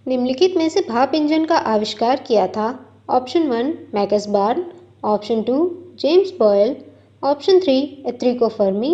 निम्नलिखित में से भाप इंजन का आविष्कार किया था? Option 1 Max Born, option 2 James Boyle, option 3 Enrico Fermi,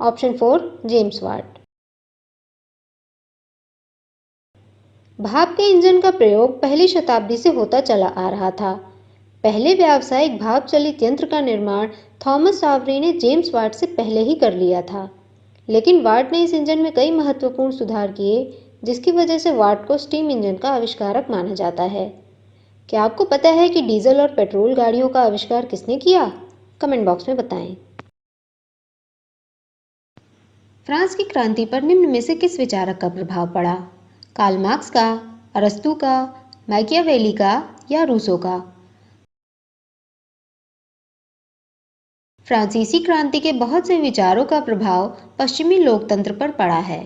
option 4 James Watt. भाप के इंजन का प्रयोग पहली शताब्दी से होता चला आ रहा था। पहले व्यावसायिक भाप चलित यंत्र का निर्माण थॉमस सावरी ने जेम्स वाट से पहले ही कर लिया था, लेकिन वाट ने इस इंजन में कई महत्वपूर्ण सुधार किए, जिसकी वजह से वाट को स्टीम इंजन का आविष्कारक माना जाता है। क्या आपको पता है कि डीजल और पेट्रोल गाड़ियों का आविष्कार किसने किया? कमेंट बॉक्स में बताएं। फ्रांस की क्रांति पर निम्न में से किस विचारक का प्रभाव पड़ा? कार्ल मार्क्स का, अरस्तू का, मैकियावेली का या रूसो का? फ्रांसीसी क्रांति के बहुत से विचारों का प्रभाव पश्चिमी लोकतंत्र पर पड़ा है।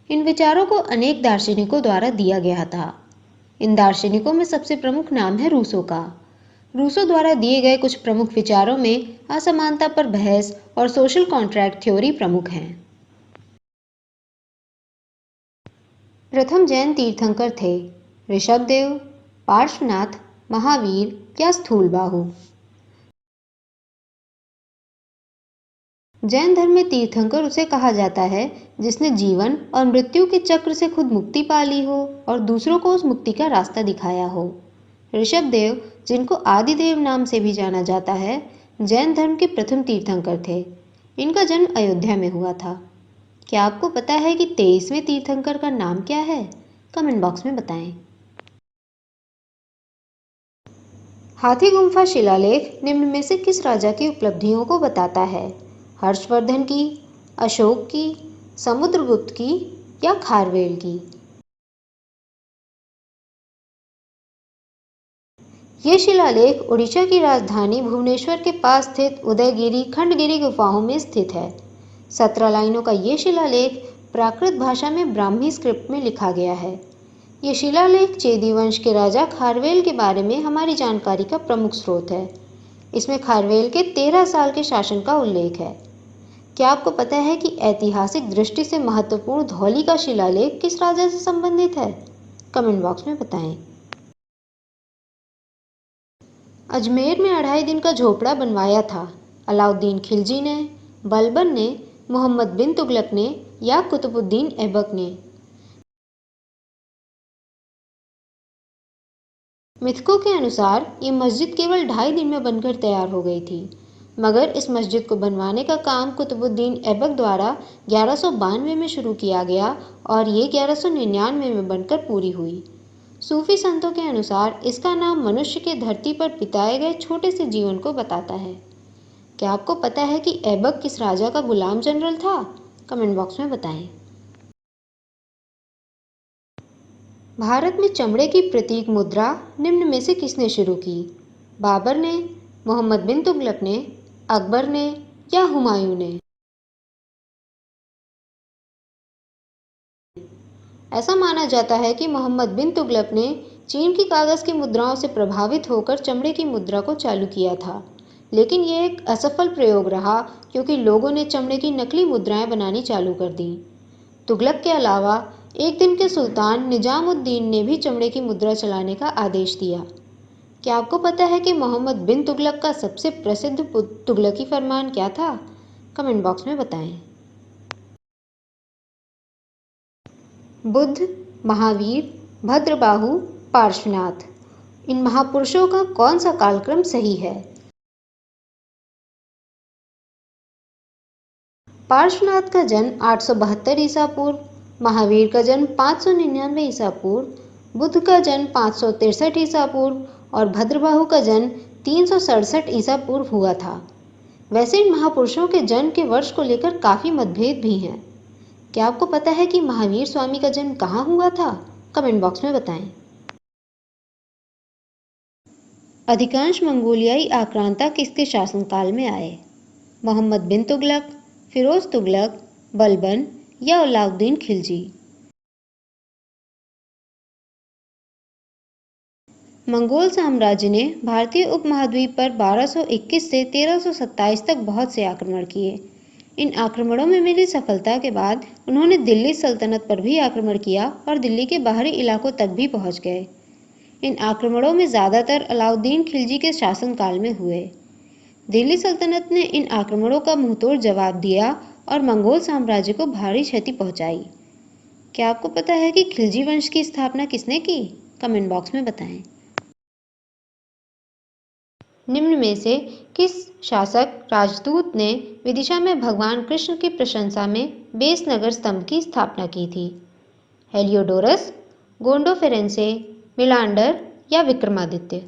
इन विचारों को अनेक दार्शनिकों द्वारा दिया गया था। इन दार्शनिकों में सबसे प्रमुख नाम है रूसो का। रूसो द्वारा दिए गए कुछ प्रमुख विचारों में असमानता पर बहस और सोशल कॉन्ट्रैक्ट थ्योरी प्रमुख हैं। प्रथम जैन तीर्थंकर थे ऋषभदेव, पार्श्वनाथ, महावीर या स्थूलबाहु? जैन धर्म में तीर्थंकर उसे कहा जाता है जिसने जीवन और मृत्यु के चक्र से खुद मुक्ति पा ली हो और दूसरों को उस मुक्ति का रास्ता दिखाया हो। ऋषभदेव, जिनको आदिदेव नाम से भी जाना जाता है, जैन धर्म के प्रथम तीर्थंकर थे। इनका जन्म अयोध्या में हुआ था। क्या आपको पता है कि 23वें तीर्थंकर का नाम क्या है? कमेंट बॉक्स में बताएं। हाथी गुम्फा शिलालेख निम्न में से किस राजा की उपलब्धियों को बताता है? हर्षवर्धन की, अशोक की, समुद्रगुप्त की या खारवेल की? ये शिलालेख उड़ीसा की राजधानी भुवनेश्वर के पास स्थित उदयगिरी खंडगिरी गुफाओं में स्थित है। 17 लाइनों का ये शिलालेख प्राकृत भाषा में ब्राह्मी स्क्रिप्ट में लिखा गया है। ये शिलालेख चेदी वंश के राजा खारवेल के बारे में हमारी जानकारी का प्रमुख स्रोत है। इसमें खारवेल के 13 साल के शासन का उल्लेख है। क्या आपको पता है कि ऐतिहासिक दृष्टि से महत्वपूर्ण धौली का शिलालेख किस राजा से संबंधित है? कमेंट बॉक्स में बताएं। अजमेर में 2.5 दिन का झोपड़ा बनवाया था अलाउद्दीन खिलजी ने, बलबन ने, मोहम्मद बिन तुगलक ने या कुतुबुद्दीन ऐबक ने? मिथकों के अनुसार ये मस्जिद केवल 2.5 दिन में बनकर तैयार हो गई थी, मगर इस मस्जिद को बनवाने का काम कुतुबुद्दीन ऐबक द्वारा 1192 में शुरू किया गया और ये 1199 में बनकर पूरी हुई। सूफी संतों के अनुसार इसका नाम मनुष्य के धरती पर बिताए गए छोटे से जीवन को बताता है। क्या आपको पता है कि ऐबक किस राजा का गुलाम जनरल था? कमेंट बॉक्स में बताएं। भारत में चमड़े की प्रतीक मुद्रा निम्न में से किसने शुरू की? बाबर ने, मोहम्मद बिन तुगलक ने, अकबर ने या हुमायूं ने? ऐसा माना जाता है कि मोहम्मद बिन तुगलक ने चीन की कागज़ की मुद्राओं से प्रभावित होकर चमड़े की मुद्रा को चालू किया था, लेकिन ये एक असफल प्रयोग रहा क्योंकि लोगों ने चमड़े की नकली मुद्राएं बनानी चालू कर दी। तुगलक के अलावा एक दिन के सुल्तान निजामुद्दीन ने भी चमड़े की मुद्रा चलाने का आदेश दिया। क्या आपको पता है कि मोहम्मद बिन तुगलक का सबसे प्रसिद्ध तुगलकी फरमान क्या था? कमेंट बॉक्स में बताएं। बुद्ध, महावीर, भद्रबाहु, पार्श्वनाथ, इन महापुरुषों का कौन सा कालक्रम सही है? पार्श्वनाथ का जन्म 872 ईसा पूर्व, महावीर का जन्म 599 ईसा पूर्व, बुद्ध का जन्म 563 ईसा पूर्व और भद्रबाहु का जन्म 367 ईसा पूर्व हुआ था। वैसे इन महापुरुषों के जन्म के वर्ष को लेकर काफ़ी मतभेद भी हैं। क्या आपको पता है कि महावीर स्वामी का जन्म कहाँ हुआ था? कमेंट बॉक्स में बताएं। अधिकांश मंगोलियाई आक्रांता किसके शासनकाल में आए? मोहम्मद बिन तुगलक, फिरोज तुगलक, बलबन या अलाउद्दीन खिलजी? मंगोल साम्राज्य ने भारतीय उपमहाद्वीप पर 1221 से 1327 तक बहुत से आक्रमण किए। इन आक्रमणों में मिली सफलता के बाद उन्होंने दिल्ली सल्तनत पर भी आक्रमण किया और दिल्ली के बाहरी इलाकों तक भी पहुंच गए। इन आक्रमणों में ज़्यादातर अलाउद्दीन खिलजी के शासनकाल में हुए। दिल्ली सल्तनत ने इन आक्रमणों का मुंहतोड़ जवाब दिया और मंगोल साम्राज्य को भारी क्षति पहुंचाई। क्या आपको पता है कि खिलजी वंश की स्थापना किसने की? कमेंट बॉक्स में बताएं। निम्न में से किस शासक राजदूत ने विदिशा में भगवान कृष्ण की प्रशंसा में बेसनगर स्तंभ की स्थापना की थी? हेलियोडोरस, गोंडोफेरेंसे, मिलांडर या विक्रमादित्य?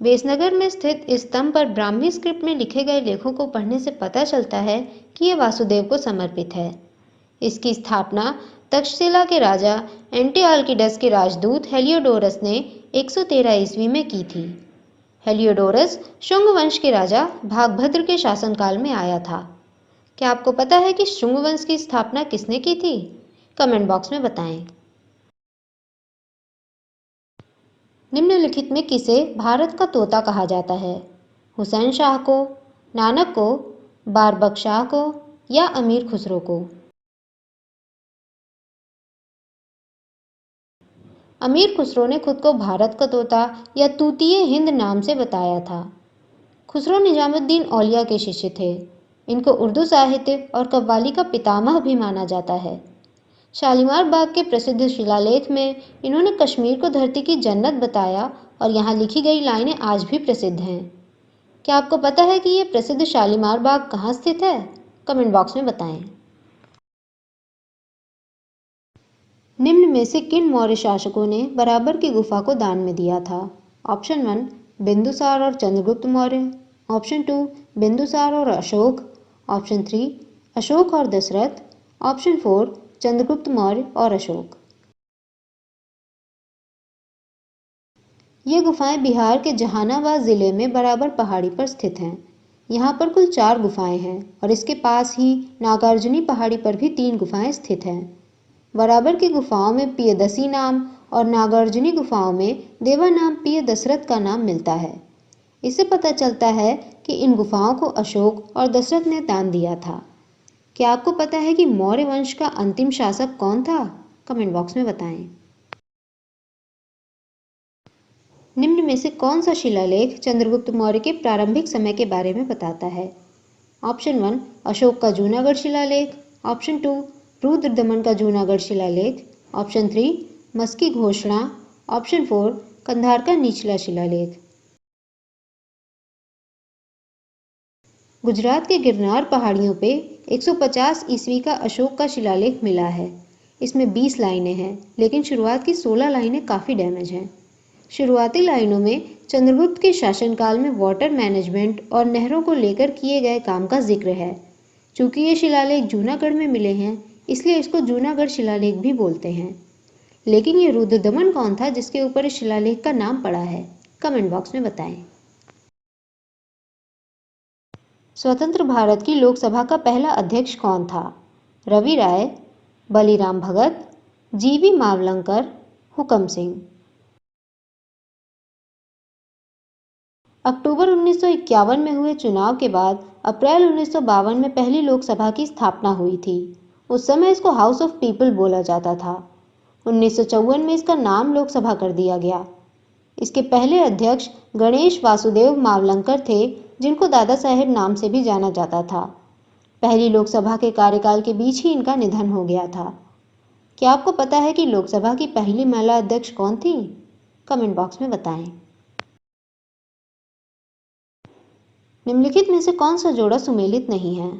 बेसनगर में स्थित इस स्तंभ पर ब्राह्मी स्क्रिप्ट में लिखे गए लेखों को पढ़ने से पता चलता है कि यह वासुदेव को समर्पित है। इसकी स्थापना तक्षशिला के राजा एंटिओक्लिडस के राजदूत हेलियोडोरस ने 113 ईस्वी में की थी। हेलियोडोरस शुंग वंश के राजा भागभद्र के शासनकाल में आया था। क्या आपको पता है कि शुंग वंश की स्थापना किसने की थी? कमेंट बॉक्स में बताएं। निम्नलिखित में किसे भारत का तोता कहा जाता है? हुसैन शाह को, नानक को, बारबक शाह को या अमीर खुसरो को? अमीर खुसरो ने खुद को भारत का तोता या तूतीय हिंद नाम से बताया था। खुसरो निजामुद्दीन औलिया के शिष्य थे। इनको उर्दू साहित्य और कव्वाली का पितामह भी माना जाता है। शालीमार बाग के प्रसिद्ध शिलालेख में इन्होंने कश्मीर को धरती की जन्नत बताया और यहाँ लिखी गई लाइनें आज भी प्रसिद्ध हैं। क्या आपको पता है कि ये प्रसिद्ध शालीमार बाग कहाँ स्थित है? कमेंट बॉक्स में बताएं। निम्न में से किन मौर्य शासकों ने बराबर की गुफा को दान में दिया था? ऑप्शन 1 बिंदुसार और चंद्रगुप्त मौर्य, ऑप्शन 2 बिंदुसार और अशोक, ऑप्शन 3 अशोक और दशरथ, ऑप्शन 4 चंद्रगुप्त मौर्य और अशोक। ये गुफाएं बिहार के जहानाबाद जिले में बराबर पहाड़ी पर स्थित हैं। यहाँ पर कुल 4 गुफाएं हैं और इसके पास ही नागार्जुनी पहाड़ी पर भी 3 गुफाएं स्थित हैं। बराबर की गुफाओं में पियदसी नाम और नागार्जुनी गुफाओं में देवा नाम पिय दशरथ का नाम मिलता है। इससे पता चलता है कि इन गुफाओं को अशोक और दशरथ ने दान दिया था। क्या आपको पता है कि मौर्य वंश का अंतिम शासक कौन था? कमेंट बॉक्स में बताएं। निम्न में से कौन सा शिलालेख चंद्रगुप्त मौर्य के प्रारंभिक समय के बारे में बताता है? ऑप्शन 1 अशोक का जूनागढ़ शिलालेख, ऑप्शन 2 रुद्रदमन का जूनागढ़ शिलालेख, ऑप्शन 3 मस्की घोषणा, ऑप्शन 4 कंधार का निचला शिलालेख। गुजरात के गिरनार पहाड़ियों पे 150 ईस्वी का अशोक का शिलालेख मिला है। इसमें 20 लाइनें हैं, लेकिन शुरुआत की 16 लाइनें काफ़ी डैमेज हैं। शुरुआती लाइनों में चंद्रगुप्त के शासनकाल में वाटर मैनेजमेंट और नहरों को लेकर किए गए काम का जिक्र है। चूंकि ये शिलालेख जूनागढ़ में मिले हैं, इसलिए इसको जूनागढ़ शिलालेख भी बोलते हैं। लेकिन ये रुद्रदमन कौन था जिसके ऊपर इस शिलालेख का नाम पड़ा है? कमेंट बॉक्स में बताएं। स्वतंत्र भारत की लोकसभा का पहला अध्यक्ष कौन था? रवि राय, बलीराम भगत, जीवी मावलंकर, हुकम सिंह। अक्टूबर 1951 में हुए चुनाव के बाद अप्रैल 1952 में पहली लोकसभा की स्थापना हुई थी। उस समय इसको हाउस ऑफ पीपल बोला जाता था। 1954 में इसका नाम लोकसभा कर दिया गया। इसके पहले अध्यक्ष गणेश वासुदेव मावलंकर थे, जिनको दादा साहेब नाम से भी जाना जाता था। पहली लोकसभा के कार्यकाल के बीच ही इनका निधन हो गया था। क्या आपको पता है कि लोकसभा की पहली महिला अध्यक्ष कौन थी? कमेंट बॉक्स में बताएं। निम्नलिखित में से कौन सा जोड़ा सुमेलित नहीं है?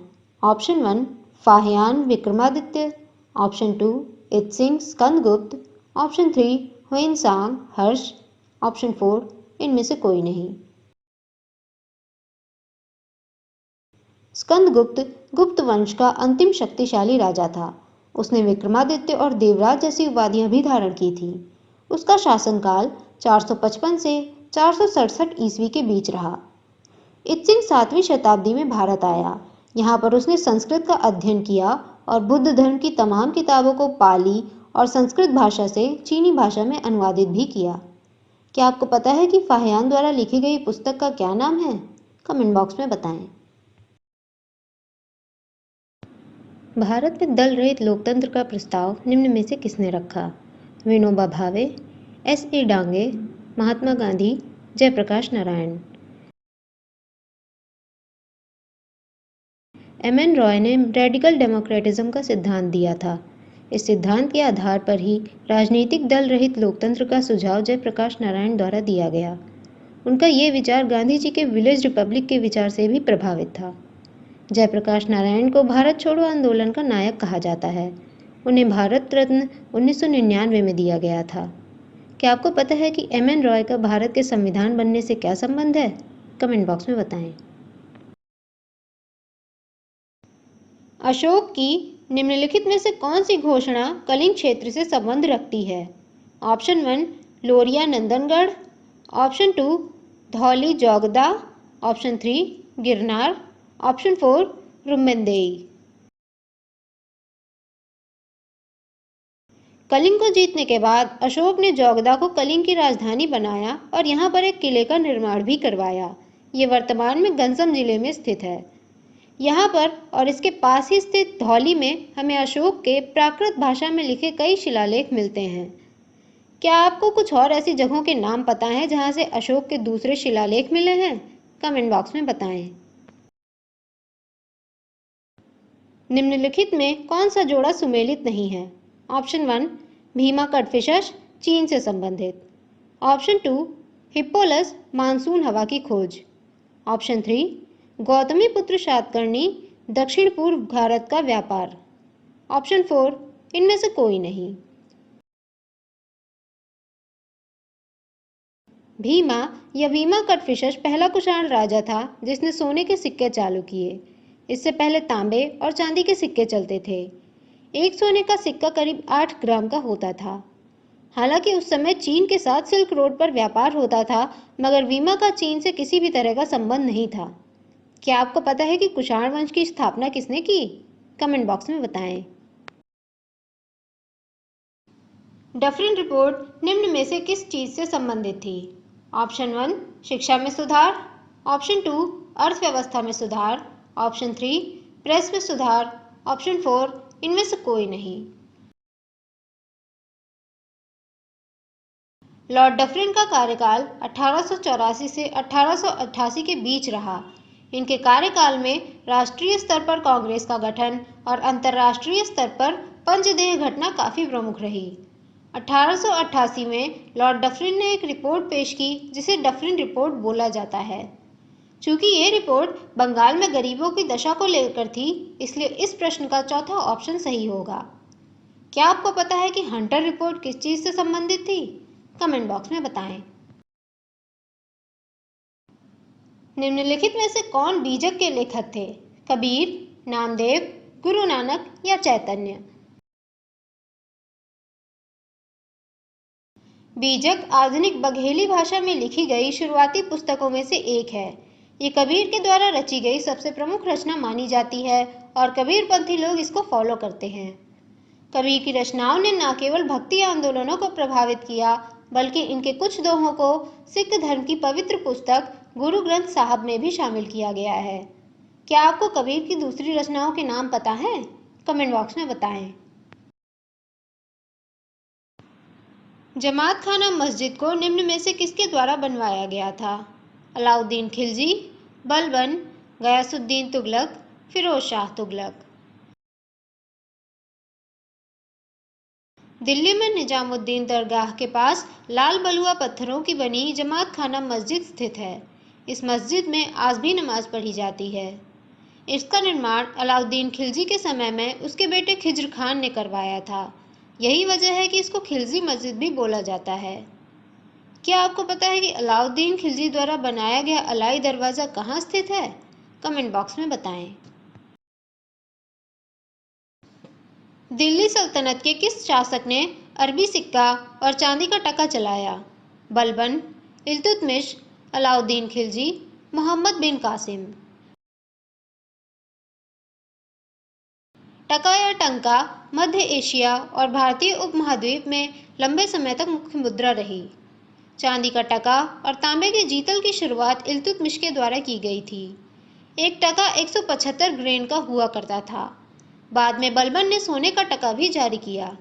Option 1 Fahien Vikramaditya, option 2 Itsing Skandagupta, option 3 Hiuen Tsang Harsha, option 4 इनमें से कोई नहीं। स्कंदगुप्त गुप्त वंश का अंतिम शक्तिशाली राजा था। उसने विक्रमादित्य और देवराज जैसी उपाधियां भी धारण की थी। उसका शासनकाल 455 से 467 ईस्वी के बीच रहा। इत्सिंग 7वीं शताब्दी में भारत आया। यहाँ पर उसने संस्कृत का अध्ययन किया और बुद्ध धर्म की तमाम किताबों को पाली और संस्कृत भाषा से चीनी भाषा में अनुवादित भी किया। क्या आपको पता है कि फाहियान द्वारा लिखी गई पुस्तक का क्या नाम है? कमेंट बॉक्स में बताएं। भारत में दल रहित लोकतंत्र का प्रस्ताव निम्न में से किसने रखा? विनोबा भावे, S.A. डांगे, महात्मा गांधी, जयप्रकाश नारायण। M.N. रॉय ने रेडिकल डेमोक्रेटिज्म का सिद्धांत दिया था। इस सिद्धांत के आधार पर ही राजनीतिक दल रहित लोकतंत्र का सुझाव जयप्रकाश नारायण द्वारा दिया गया। उनका ये विचार गांधी जी के विलेज रिपब्लिक के विचार से भी प्रभावित था। जयप्रकाश नारायण को भारत छोड़ो आंदोलन का नायक कहा जाता है। उन्हें भारत रत्न 1999 में दिया गया था। क्या आपको पता है कि M.N. रॉय का भारत के संविधान बनने से क्या संबंध है? कमेंट बॉक्स में बताएं। अशोक की निम्नलिखित में से कौन सी घोषणा कलिंग क्षेत्र से संबंध रखती है? Option 1 Lauriya Nandangarh, option 2 Dhauli Jaugada, option 3 Girnar, option 4 Rummindei. Kalinga को जीतने के बाद अशोक ने जौगदा को कलिंग की राजधानी बनाया और यहाँ पर एक किले का निर्माण भी करवाया। ये वर्तमान में गंजम जिले में स्थित है। यहाँ पर और इसके पास ही स्थित धौली में हमें अशोक के प्राकृत भाषा में लिखे कई शिलालेख मिलते हैं। क्या आपको कुछ और ऐसी जगहों के नाम पता है जहाँ से अशोक के दूसरे शिलालेख मिले हैं? कमेंट बॉक्स में बताएं। निम्नलिखित में कौन सा जोड़ा सुमेलित नहीं है? ऑप्शन 1 भीमा कटफिशस चीन से संबंधित, ऑप्शन 2 हिप्पोलस मानसून हवा की खोज, ऑप्शन 3 गौतमी पुत्र सातकर्णी दक्षिण पूर्व भारत का व्यापार, ऑप्शन 4 इनमें से कोई नहीं। भीमा या भीमा कटफिशस पहला कुषाण राजा था जिसने सोने के सिक्के चालू किए। इससे पहले तांबे और चांदी के सिक्के चलते थे। एक सोने का सिक्का करीब 8 ग्राम का होता था। हालांकि उस समय चीन के साथ सिल्क रोड पर व्यापार होता था, मगर भीमा का चीन से किसी भी तरह का संबंध नहीं था। क्या आपको पता है कि कुषाण वंश की स्थापना किसने की? कमेंट बॉक्स में बताएं। डफरिन रिपोर्ट निम्न में से किस चीज से संबंधित थी? ऑप्शन 1 शिक्षा में सुधार, ऑप्शन 2 अर्थव्यवस्था में सुधार, ऑप्शन 3 प्रेस में सुधार, ऑप्शन 4 इनमें से कोई नहीं। लॉर्ड डफरिन का कार्यकाल 1884 से 1888 के बीच रहा। इनके कार्यकाल में राष्ट्रीय स्तर पर कांग्रेस का गठन और अंतर्राष्ट्रीय स्तर पर पंचदेह घटना काफी प्रमुख रही। 1888 में लॉर्ड डफरिन ने एक रिपोर्ट पेश की जिसे डफरिन रिपोर्ट बोला जाता है। चूंकि ये रिपोर्ट बंगाल में गरीबों की दशा को लेकर थी, इसलिए इस प्रश्न का चौथा ऑप्शन सही होगा। क्या आपको पता है कि हंटर रिपोर्ट किस चीज से संबंधित थी? कमेंट बॉक्स में बताएं। निम्नलिखित में से कौन बीजक के लेखक थे? कबीर, नामदेव, गुरु नानक या चैतन्य? बीजक आधुनिक बघेली भाषा में लिखी गई शुरुआती पुस्तकों में से एक है। ये कबीर के द्वारा रची गई सबसे प्रमुख रचना मानी जाती है और कबीरपंथी लोग इसको फॉलो करते हैं। कबीर की रचनाओं ने न केवल भक्ति आंदोलनों को प्रभावित किया, बल्कि इनके कुछ दोहों को सिख धर्म की पवित्र पुस्तक गुरु ग्रंथ साहब में भी शामिल किया गया है। क्या आपको कबीर की दूसरी रचनाओं के नाम पता है? कमेंट बॉक्स में बताएं। जमात खाना मस्जिद को निम्न में से किसके द्वारा बनवाया गया था? अलाउद्दीन खिलजी, बलबन, गयासुद्दीन तुगलक, फिरोज शाह तुगलक। दिल्ली में निजामुद्दीन दरगाह के पास लाल बलुआ पत्थरों की बनी जमात खाना मस्जिद स्थित है। इस मस्जिद में आज भी नमाज पढ़ी जाती है। इसका निर्माण अलाउद्दीन खिलजी के समय में उसके बेटे खिज्र खान ने करवाया था। यही वजह है कि इसको खिलजी मस्जिद भी बोला जाता है। क्या आपको पता है कि अलाउद्दीन खिलजी द्वारा बनाया गया अलाई दरवाज़ा कहाँ स्थित है? कमेंट बॉक्स में बताएं। दिल्ली सल्तनत के किस शासक ने अरबी सिक्का और चांदी का टका चलाया? बलबन, इल्तुतमिश, अलाउद्दीन खिलजी, मोहम्मद बिन कासिम। टका या टंका मध्य एशिया और भारतीय उपमहाद्वीप में लंबे समय तक मुख्य मुद्रा रही। चांदी का टका और तांबे के जीतल की शुरुआत इल्तुतमिश के द्वारा की गई थी। एक टका 175 ग्रेन का हुआ करता था। बाद में बलबन ने सोने का टका भी जारी किया।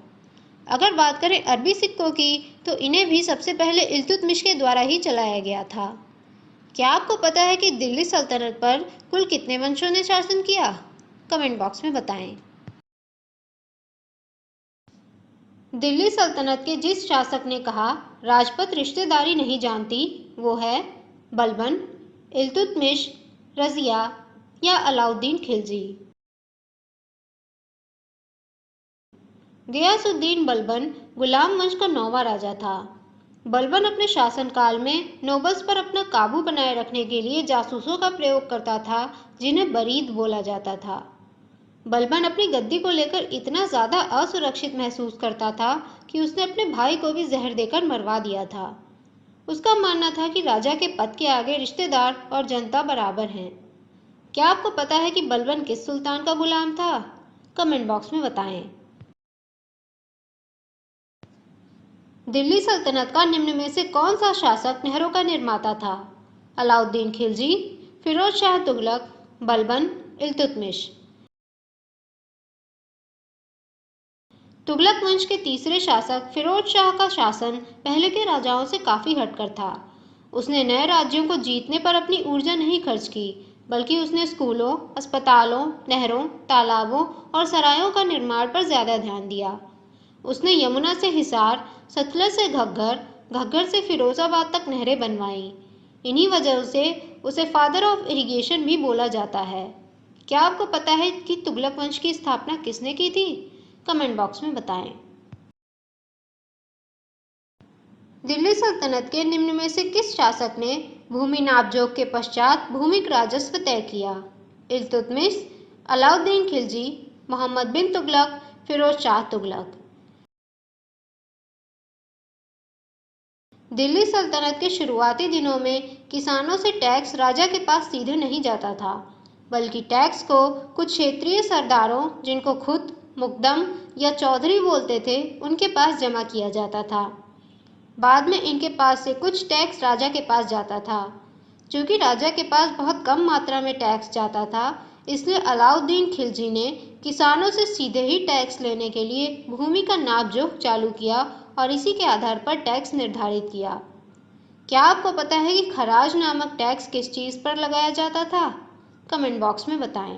अगर बात करें अरबी सिक्कों की, तो इन्हें भी सबसे पहले इल्तुतमिश के द्वारा ही चलाया गया था। क्या आपको पता है कि दिल्ली सल्तनत पर कुल कितने वंशों ने शासन किया? कमेंट बॉक्स में बताएं। दिल्ली सल्तनत के जिस शासक ने कहा राजपत रिश्तेदारी नहीं जानती, वो है बलबन, इल्तुतमिश, रजिया या अलाउद्दीन खिलजी। गयासुद्दीन बलबन गुलाम वंश का 9वां राजा था। बलबन अपने शासनकाल में नोबल्स पर अपना काबू बनाए रखने के लिए जासूसों का प्रयोग करता था, जिन्हें बरीद बोला जाता था। बलबन अपनी गद्दी को लेकर इतना ज्यादा असुरक्षित महसूस करता था कि उसने अपने भाई को भी जहर देकर मरवा दिया था। उसका मानना था कि राजा के पद के आगे रिश्तेदार और जनता बराबर हैं। क्या आपको पता है कि बलबन किस सुल्तान का गुलाम था? कमेंट बॉक्स में बताएं। दिल्ली सल्तनत का निम्न में से कौन सा शासक नहरों का निर्माता था? अलाउद्दीन खिलजी, फिरोज शाह तुगलक, बलबन, इल्तुतमिश। तुगलक वंश के तीसरे शासक फिरोज शाह का शासन पहले के राजाओं से काफी हटकर था। उसने नए राज्यों को जीतने पर अपनी ऊर्जा नहीं खर्च की, बल्कि उसने स्कूलों, अस्पतालों, नहरों, तालाबों और सरायों का निर्माण पर ज्यादा ध्यान दिया। उसने यमुना से हिसार, सतलज से घग्गर, घग्गर से फिरोजाबाद तक नहरें बनवाईं। इन्हीं वजह से उसे फादर ऑफ इरिगेशन भी बोला जाता है। क्या आपको पता है कि तुगलक वंश की स्थापना किसने की थी? कमेंट बॉक्स में बताएं। दिल्ली सल्तनत के निम्न में से किस शासक ने भूमि नापजोख के पश्चात भूमिक राजस्व तय किया? इल्तुतमिश, अलाउद्दीन खिलजी, मोहम्मद बिन तुगलक, फिरोज शाह तुगलक। दिल्ली सल्तनत के शुरुआती दिनों में किसानों से टैक्स राजा के पास सीधे नहीं जाता था, बल्कि टैक्स को कुछ क्षेत्रीय सरदारों, जिनको खुद मुकदम या चौधरी बोलते थे, उनके पास जमा किया जाता था। बाद में इनके पास से कुछ टैक्स राजा के पास जाता था। चूंकि राजा के पास बहुत कम मात्रा में टैक्स जाता था, इसलिए अलाउद्दीन खिलजी ने किसानों से सीधे ही टैक्स लेने के लिए भूमि का नापजोख चालू किया और इसी के आधार पर टैक्स निर्धारित किया। क्या आपको पता है कि खराज नामक टैक्स किस चीज पर लगाया जाता था? कमेंट बॉक्स में बताएं।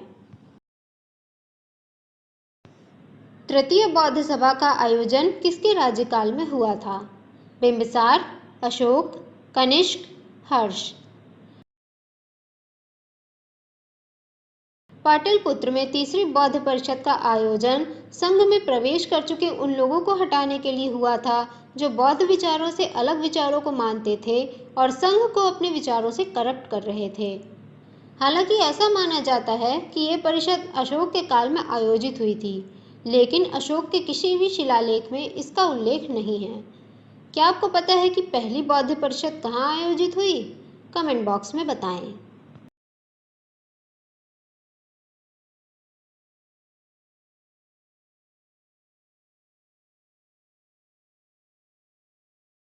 तृतीय बौद्ध सभा का आयोजन किसके राज्यकाल में हुआ था? बिंबिसार, अशोक, कनिष्क, हर्ष। पाटलिपुत्र में तीसरी बौद्ध परिषद का आयोजन संघ में प्रवेश कर चुके उन लोगों को हटाने के लिए हुआ था जो बौद्ध विचारों से अलग विचारों को मानते थे और संघ को अपने विचारों से करप्ट कर रहे थे। हालांकि ऐसा माना जाता है कि ये परिषद अशोक के काल में आयोजित हुई थी, लेकिन अशोक के किसी भी शिलालेख में इसका उल्लेख नहीं है। क्या आपको पता है कि पहली बौद्ध परिषद कहाँ आयोजित हुई? कमेंट बॉक्स में बताएं।